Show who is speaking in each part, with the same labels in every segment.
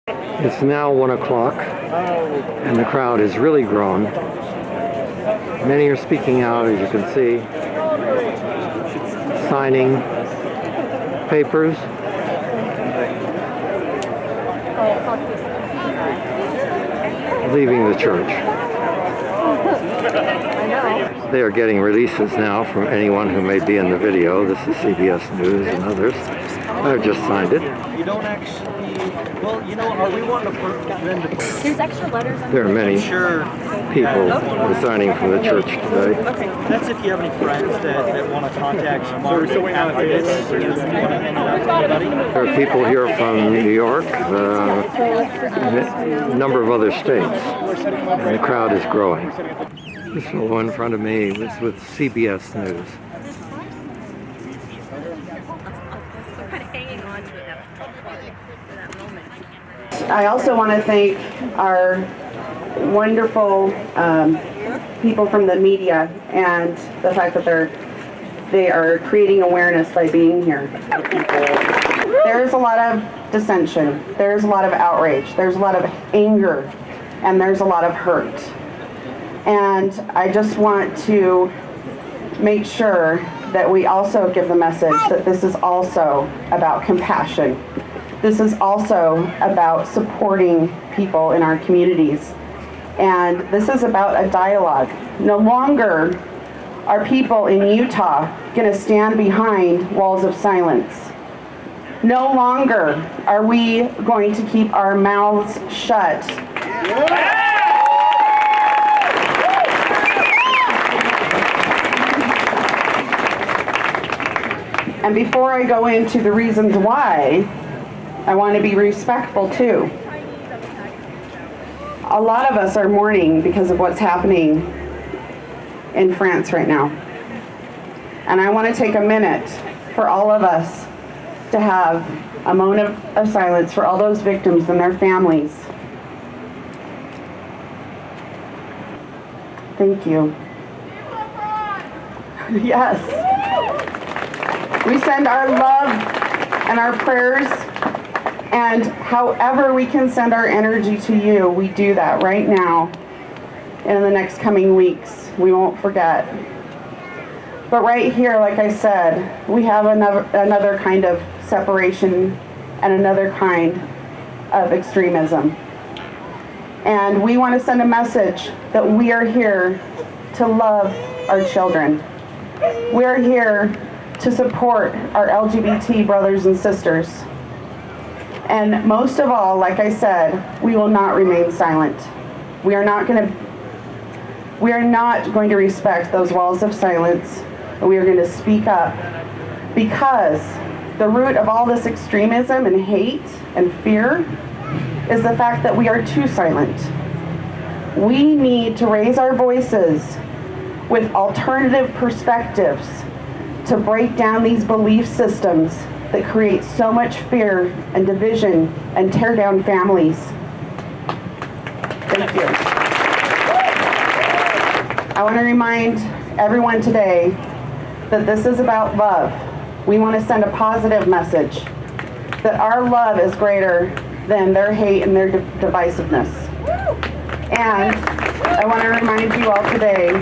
Speaker 1: It's now 1 o'clock, and the crowd has really grown. Many are speaking out, as you can see, signing papers. Leaving the church. They are getting releases now from anyone who may be in the video. This is CBS News and others. I've just signed it.
Speaker 2: You don't actually, well, you know, are we wanting to put them to...
Speaker 3: There's extra letters on
Speaker 1: There are many people resigning from the church today.
Speaker 2: Okay, that's if you have any friends that want to contact Martin after this. You want to hand it out to anybody?
Speaker 1: There are people here from New York, a number of other states, and the crowd is growing. This fellow in front of me was with CBS News.
Speaker 4: I also want to thank our wonderful people from the media and the fact that they are creating awareness by being here. There's a lot of dissension, there's a lot of outrage, there's a lot of anger, and there's a lot of hurt. And I just want to make sure that we also give the message that this is also about compassion. This is also about supporting people in our communities. And this is about a dialogue. No longer are people in Utah going to stand behind walls of silence. No longer are we going to keep our mouths shut. And before I go into the reasons why, I want to be respectful too. A lot of us are mourning because of what's happening in France right now. And I want to take a minute for all of us to have a moment of silence for all those victims and their families. Thank you. Yes. We send our love and our prayers, and however we can send our energy to you, we do that right now and in the next coming weeks. We won't forget. But right here, like I said, we have another kind of separation and another kind of extremism. And we want to send a message that we are here to love our children. We are here to support our LGBT brothers and sisters. And most of all, like I said, we will not remain silent. We are not going to respect those walls of silence. We are going to speak up, because the root of all this extremism and hate and fear is the fact that we are too silent. We need to raise our voices with alternative perspectives to break down these belief systems that create so much fear and division and tear down families. Thank you. I want to remind everyone today that this is about love. We want to send a positive message that our love is greater than their hate and their divisiveness. And I want to remind you all today,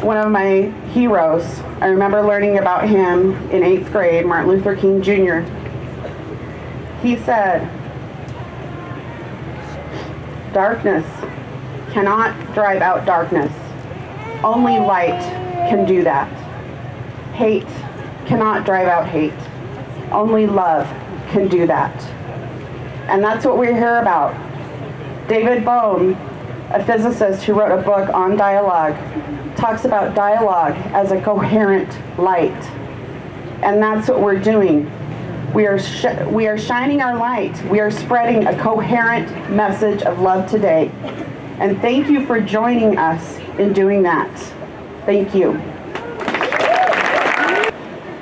Speaker 4: one of my heroes, I remember learning about him in 8th grade, Martin Luther King Jr. He said, "Darkness cannot drive out darkness. Only light can do that. Hate cannot drive out hate. Only love can do that." And that's what we're here about. David Bohm, a physicist who wrote a book on dialogue, talks about dialogue as a coherent light. And that's what we're doing. We are shining our light. We are spreading a coherent message of love today. And thank you for joining us in doing that. Thank you.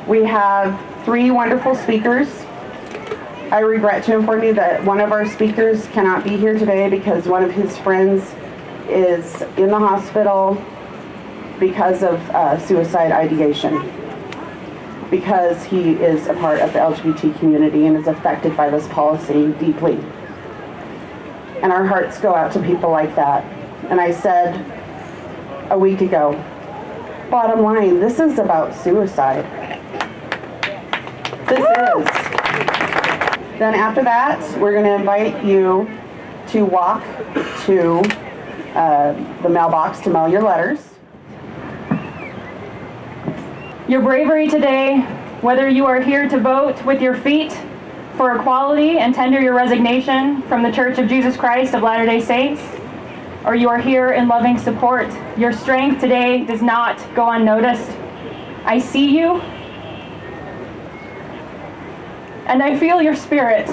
Speaker 4: We have 3 wonderful speakers. I regret to inform you that one of our speakers cannot be here today because one of his friends is in the hospital because of suicide ideation, because he is a part of the LGBT community and is affected by this policy deeply. And our hearts go out to people like that. And I said a week ago, bottom line, this is about suicide. This is. Then after that, we're going to invite you to walk to the mailbox to mail your letters.
Speaker 3: Your bravery today, whether you are here to vote with your feet for equality and tender your resignation from the Church of Jesus Christ of Latter-day Saints, or you are here in loving support, your strength today does not go unnoticed. I see you, and I feel your spirit.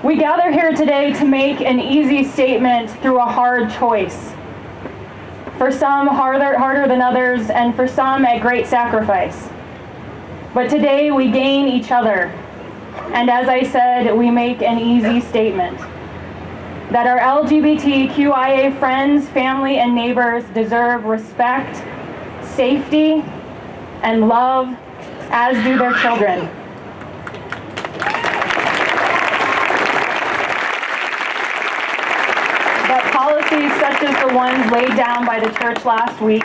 Speaker 3: We gather here today to make an easy statement through a hard choice. For some harder than others, and for some at great sacrifice. But today we gain each other, and as I said, we make an easy statement that our LGBTQIA friends, family, and neighbors deserve respect, safety, and love, as do their children. That policies such as the ones laid down by the church last week,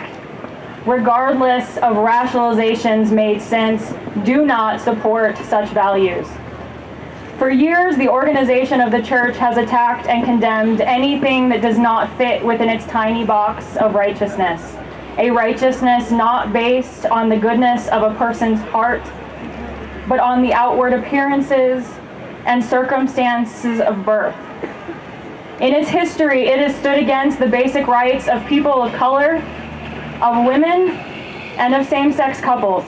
Speaker 3: regardless of rationalizations made since, do not support such values. For years, the organization of the church has attacked and condemned anything that does not fit within its tiny box of righteousness. A righteousness not based on the goodness of a person's heart, but on the outward appearances and circumstances of birth. In its history, it has stood against the basic rights of people of color, of women, and of same-sex couples.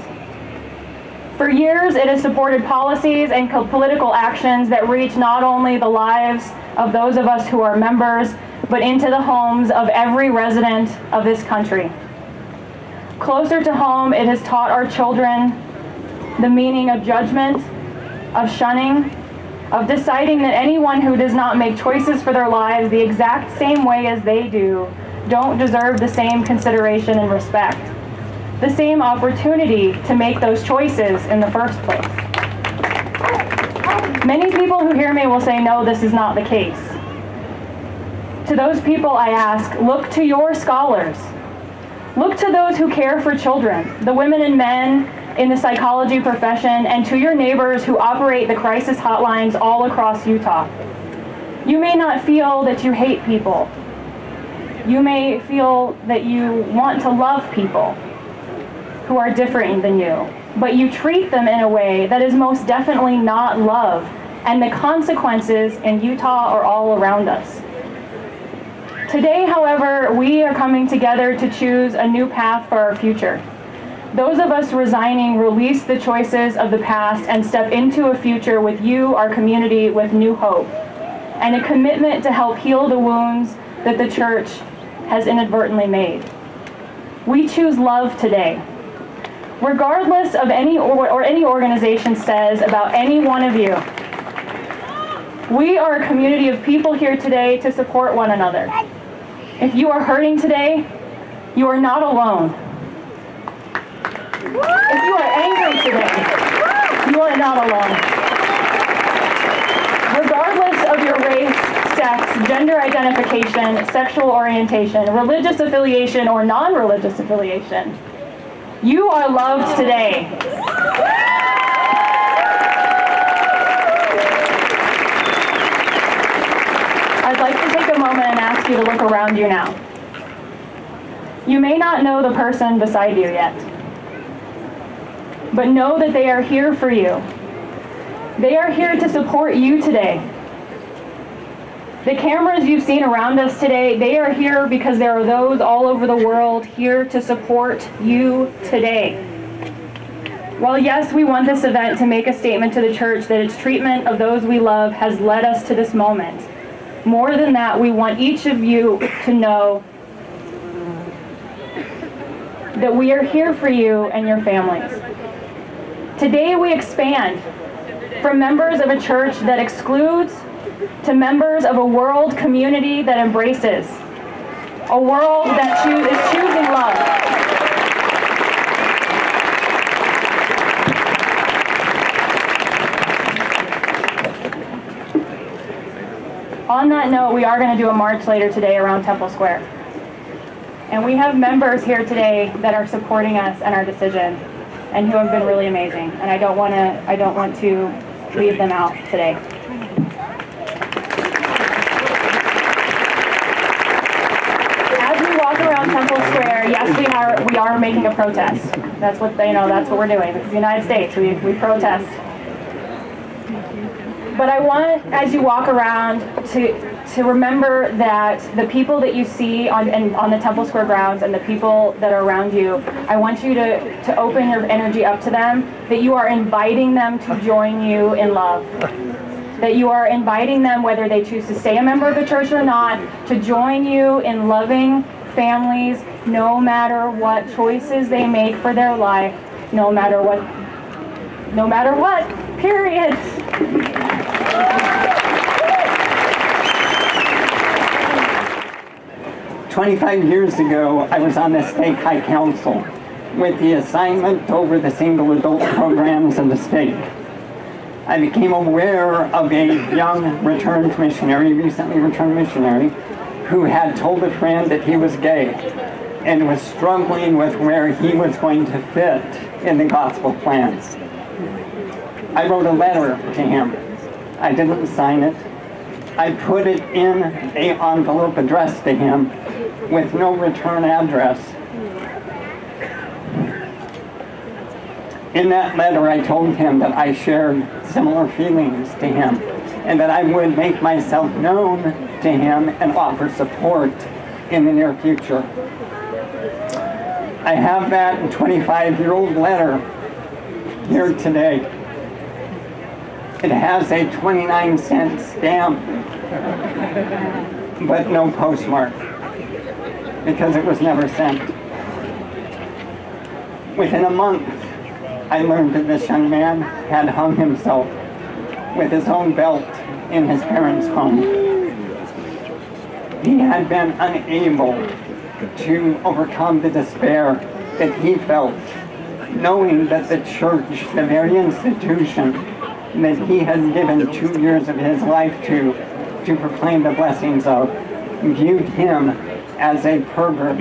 Speaker 3: For years, it has supported policies and political actions that reach not only the lives of those of us who are members, but into the homes of every resident of this country. Closer to home, it has taught our children the meaning of judgment, of shunning, of deciding that anyone who does not make choices for their lives the exact same way as they do don't deserve the same consideration and respect, the same opportunity to make those choices in the first place. Many people who hear me will say, no, this is not the case. To those people I ask, look to your scholars. Look to those who care for children, the women and men in the psychology profession, and to your neighbors who operate the crisis hotlines all across Utah. You may not feel that you hate people. You may feel that you want to love people who are different than you, but you treat them in a way that is most definitely not love, and the consequences in Utah are all around us. Today, however, we are coming together to choose a new path for our future. Those of us resigning release the choices of the past and step into a future with you, our community, with new hope, and a commitment to help heal the wounds that the church has inadvertently made. We choose love today. Regardless of any organization says about any one of you, we are a community of people here today to support one another. If you are hurting today, you are not alone. If you are angry today, you are not alone. Regardless of your race, sex, gender identification, sexual orientation, religious affiliation, or non-religious affiliation, you are loved today. I'd like to take a moment and ask you to look around you now. You may not know the person beside you yet, but know that they are here for you. They are here to support you today. The cameras you've seen around us today, they are here because there are those all over the world here to support you today. While yes, we want this event to make a statement to the church that its treatment of those we love has led us to this moment, more than that, we want each of you to know that we are here for you and your families. Today we expand from members of a church that excludes to members of a world community that embraces, a world that is choosing love. On that note, we are going to do a march later today around Temple Square. And we have members here today that are supporting us and our decision, and who have been really amazing. And I don't want to leave them out today. As we walk around Temple Square, yes, we are making a protest. That's what that's what we're doing. This is the United States. We protest. But I want, as you walk around, to remember that the people that you see on the Temple Square grounds and the people that are around you, I want you to open your energy up to them, that you are inviting them to join you in love. That you are inviting them, whether they choose to stay a member of the church or not, to join you in loving families, no matter what choices they make for their life, no matter what, period.
Speaker 5: 25 years ago, I was on the state high council with the assignment over the single adult programs in the state. I became aware of a young recently returned missionary, who had told a friend that he was gay and was struggling with where he was going to fit in the gospel plans. I wrote a letter to him. I didn't sign it. I put it in an envelope addressed to him with no return address. In that letter, I told him that I shared similar feelings to him and that I would make myself known to him and offer support in the near future. I have that 25-year-old letter here today. It has a 29-cent stamp, but no postmark, because it was never sent. Within a month, I learned that this young man had hung himself with his own belt in his parents' home. He had been unable to overcome the despair that he felt, knowing that the church, the very institution that he had given 2 years of his life to proclaim the blessings of, viewed him as a pervert,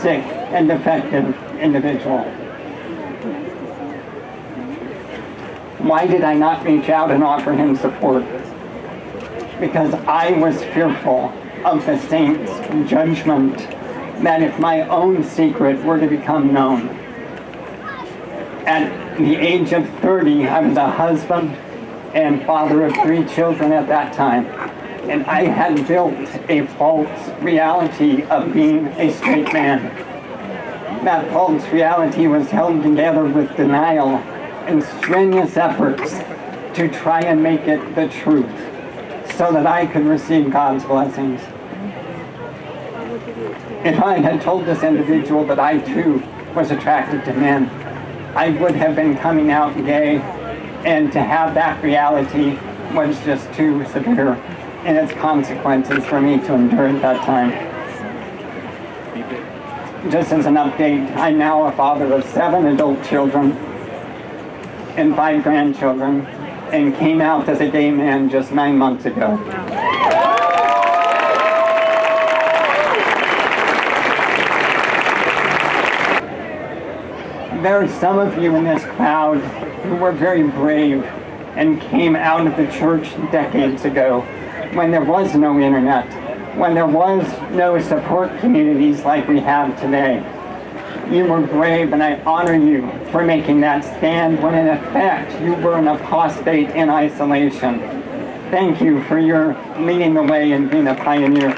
Speaker 5: sick, and defective individual. Why did I not reach out and offer him support? Because I was fearful of the saints' judgment, that if my own secret were to become known. At the age of 30, I was a husband and father of 3 children at that time. And I had built a false reality of being a straight man. That false reality was held together with denial and strenuous efforts to try and make it the truth so that I could receive God's blessings. If I had told this individual that I too was attracted to men, I would have been coming out gay, and to have that reality was just too severe in its consequences for me to endure at that time. Just as an update, I'm now a father of 7 adult children and 5 grandchildren, and came out as a gay man just 9 months ago. There are some of you in this crowd who were very brave and came out of the church decades ago when there was no internet, when there was no support communities like we have today. You were brave, and I honor you for making that stand when in effect you were an apostate in isolation. Thank you for your leading the way and being a pioneer.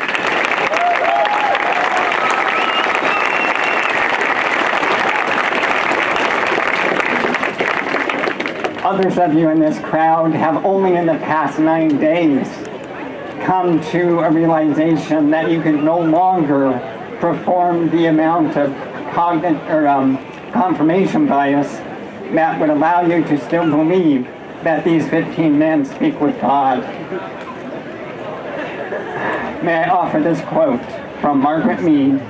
Speaker 5: Others of you in this crowd have only in the past 9 days come to a realization that you can no longer perform the amount of confirmation bias that would allow you to still believe that these 15 men speak with God. May I offer this quote from Margaret Mead,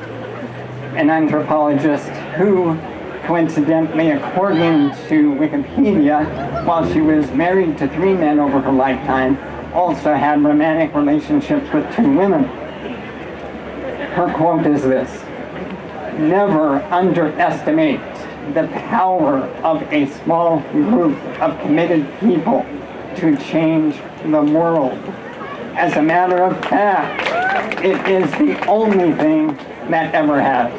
Speaker 5: an anthropologist who, coincidentally, according to Wikipedia, while she was married to 3 men over her lifetime, also had romantic relationships with 2 women. Her quote is this: "Never underestimate the power of a small group of committed people to change the world. As a matter of fact, it is the only thing that ever has."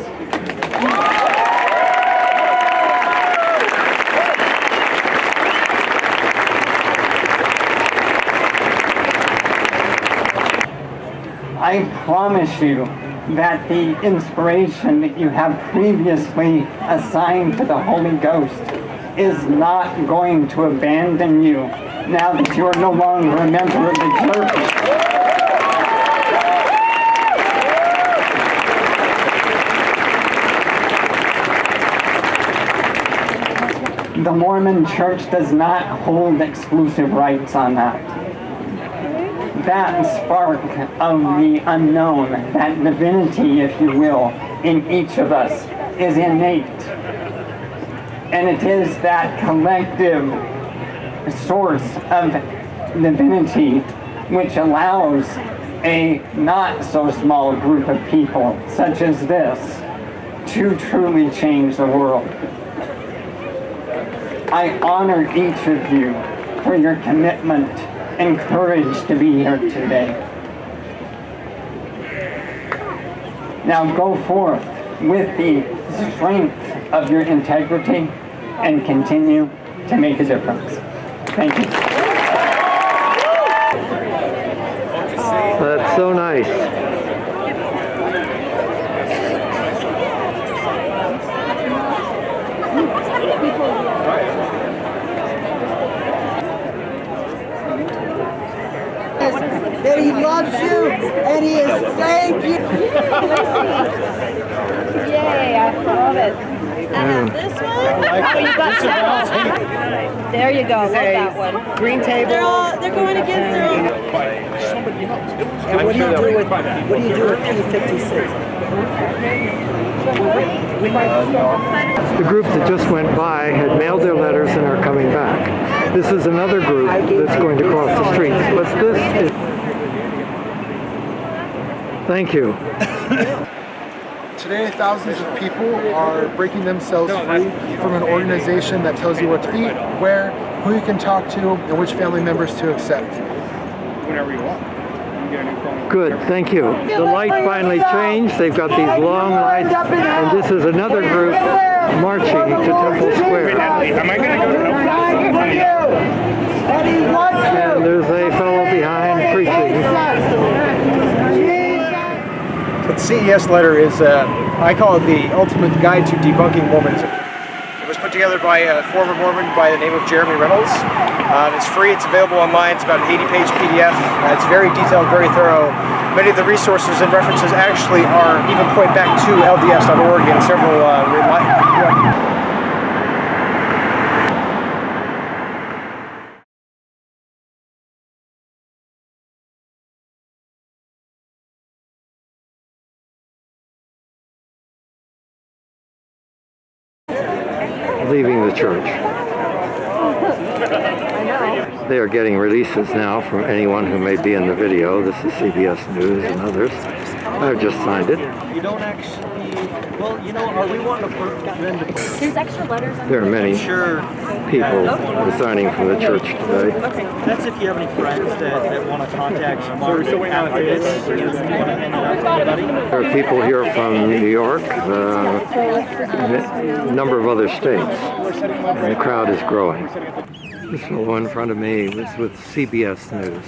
Speaker 5: I promise you that the inspiration that you have previously assigned to the Holy Ghost is not going to abandon you now that you are no longer a member of the church. The Mormon Church does not hold exclusive rights on that. That spark of the unknown, that divinity, if you will, in each of us is innate. And it is that collective source of divinity which allows a not so small group of people, such as this, to truly change the world. I honor each of you for your commitment and courage to be here today. Now go forth with the strength of your integrity and continue to make a difference. Thank you.
Speaker 1: That's so nice.
Speaker 6: That he loves you and he is saved you.
Speaker 7: Yay, I love it. This one? Oh, you got several. There you go, love that one.
Speaker 6: Green table.
Speaker 7: They're going against their own.
Speaker 6: And what do you do with P56?
Speaker 1: The group that just went by had mailed their letters and are coming back. This is another group that's going to cross the streets, but this is... Thank you.
Speaker 8: Today, thousands of people are breaking themselves free from an organization that tells you what to eat, where, who you can talk to, and which family members to accept.
Speaker 9: Whenever you want.
Speaker 1: Good, thank you. The light finally changed. They've got these long lights, and this is another group marching to Temple Square.
Speaker 9: Am I going to go to
Speaker 1: And there's a fellow behind preaching.
Speaker 8: The CES letter is, I call it the ultimate guide to debunking Mormonism. It was put together by a former Mormon by the name of Jeremy Reynolds. It's free, it's available online, it's about an 80-page PDF. It's very detailed, very thorough. Many of the resources and references actually are even point back to LDS.org and several
Speaker 1: leaving the church. They are getting releases now from anyone who may be in the video. This is CBS News and others. I've just signed it.
Speaker 2: You don't actually, well, you know, are we wanting to put them to...
Speaker 7: There's extra letters on
Speaker 1: There are many people resigning from the church today.
Speaker 2: That's if you have any friends that want to contact Mormon advocates, or you want to hand it out to anybody.
Speaker 1: There are people here from New York, a number of other states, and the crowd is growing. This fellow in front of me was with CBS News.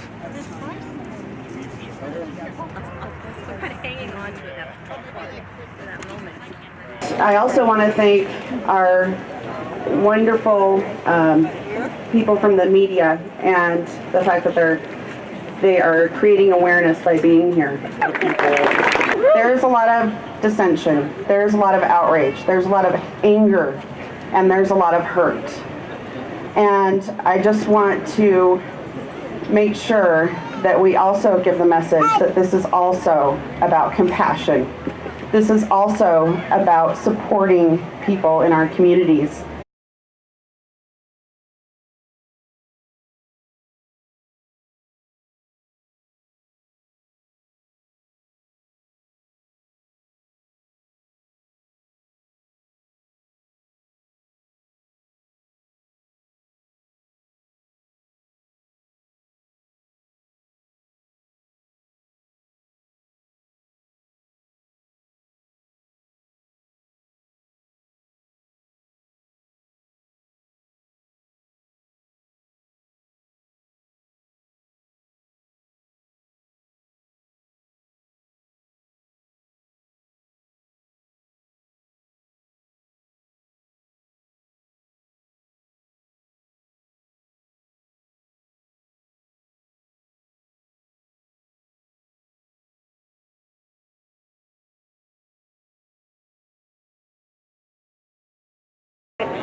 Speaker 4: I also want to thank our wonderful people from the media and the fact that they are creating awareness by being here. There's a lot of dissension, there's a lot of outrage, there's a lot of anger, and there's a lot of hurt. And I just want to make sure that we also give the message that this is also about compassion. This is also about supporting people in our communities.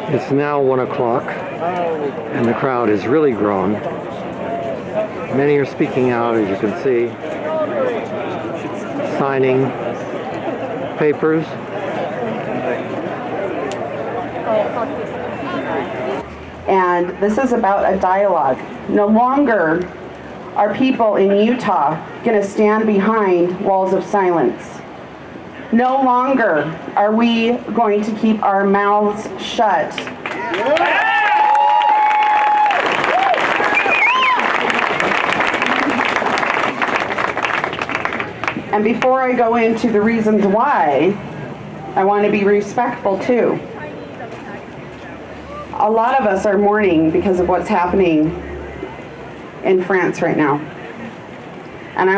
Speaker 1: It's now 1 o'clock, and the crowd has really grown. Many are speaking out, as you can see, signing papers.
Speaker 4: And this is about a dialogue. No longer are people in Utah going to stand behind walls of silence. No longer are we going to keep our mouths shut. And before I go into the reasons why, I want to be respectful too. A lot of us are mourning because of what's happening in France right now. And I